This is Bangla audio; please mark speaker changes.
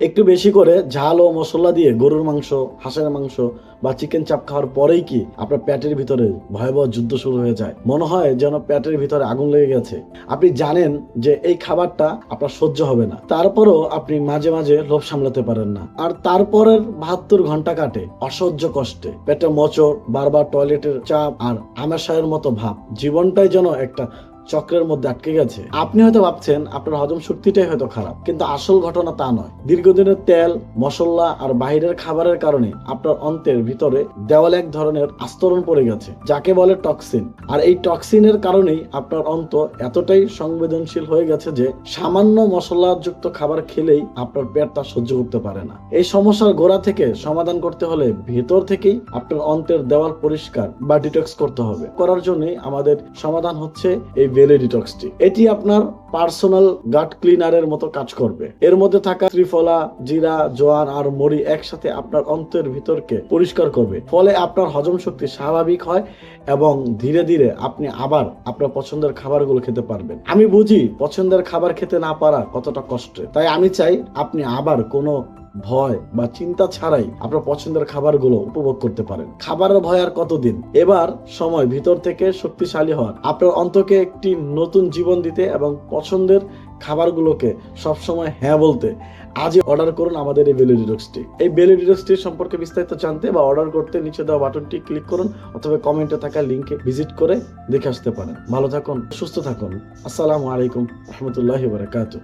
Speaker 1: একটু বেশি করে ঝাল ও মশলা দিয়ে গরুর মাংস, হাঁসের মাংস বা চিকেন চাপ খাওয়ার পরেই কি আপনার পেটের ভিতরে ভয়াবহ যুদ্ধ শুরু হয়ে যায়? মনে হয় যেন পেটের ভিতরে আগুন লেগে গেছে। আপনি জানেন যে এই খাবারটা আপনার সহ্য হবে না, তারপরও আপনি মাঝে মাঝে লোভ সামলাতে পারেন না। আর তারপরের 72 ঘন্টা কাটে অসহ্য কষ্টে, পেটে মোচড়, বারবার টয়লেটের চাপ আর আমাশয়ের মতো ভাব। জীবনটাই যেন একটা চক্রের মধ্যে আটকে গেছে। আপনি হয়তো ভাবছেন আপনার হজম শক্তিটাই হয়তো খারাপ, কিন্তু আসল ঘটনা তা নয়। দীর্ঘদিনের তেল, মশলা আর বাইরের খাবারের কারণে আপনার অন্ত্রের ভিতরে দেওয়ালে এক ধরনের আস্তরণ পড়ে গেছে, যাকে বলে টক্সিন। আর এই টক্সিনের কারণেই আপনার অন্ত এতটাই সংবেদনশীল হয়ে গেছে যে সামান্য মশলাযুক্ত খাবার খেলেই আপনার পেট তা সহ্য করতে পারে না। এই সমস্যার গোড়া থেকে সমাধান করতে হলে ভেতর থেকেই আপনার অন্ত্রের দেওয়াল পরিষ্কার বা ডিটক্স করতে হবে। করার জন্যই আমাদের সমাধান হচ্ছে এই বেলি ডিটক্সটি। এটি আপনার পার্সোনাল গাট ক্লিনারের মতো কাজ করবে। এর মধ্যে থাকা ত্রিফলা, জিরা, জোয়ান আর মরি একসাথে আপনার অন্ত্রের ভিতরকে পরিষ্কার করবে, ফলে আপনার হজম শক্তি স্বাভাবিক হয় এবং ধীরে ধীরে আপনি আবার আপনার পছন্দের খাবারগুলো খেতে পারবেন। আমি বুঝি পছন্দের খাবার খেতে না পারা কতটা কষ্টের, তাই আমি চাই আপনি আবার কোনো ভয় বা চিন্তা ছাড়াই আপনার পছন্দের খাবারগুলো উপভোগ করতে পারেন। খাবারের ভয় আর কতদিন? এবার সময় ভিতর থেকে শক্তিশালী হওয়ার, আপনার অন্তকে একটি নতুন জীবন দিতে এবং পছন্দের খাবারগুলোকে সবসময় হ্যাঁ বলতে। আজই অর্ডার করুন আমাদের এই বেলি ডিটক্সটি। এই বেলি ডিটক্সটি সম্পর্কে বিস্তারিত জানতে বা অর্ডার করতে নিচে দেওয়া বাটনটি ক্লিক করুন অথবা কমেন্টে থাকা লিঙ্কে ভিজিট করে দেখে আসতে পারেন। ভালো থাকুন, সুস্থ থাকুন। আসসালামু আলাইকুম রহমতুল্লাহি ওয়া বারাকাতুহু।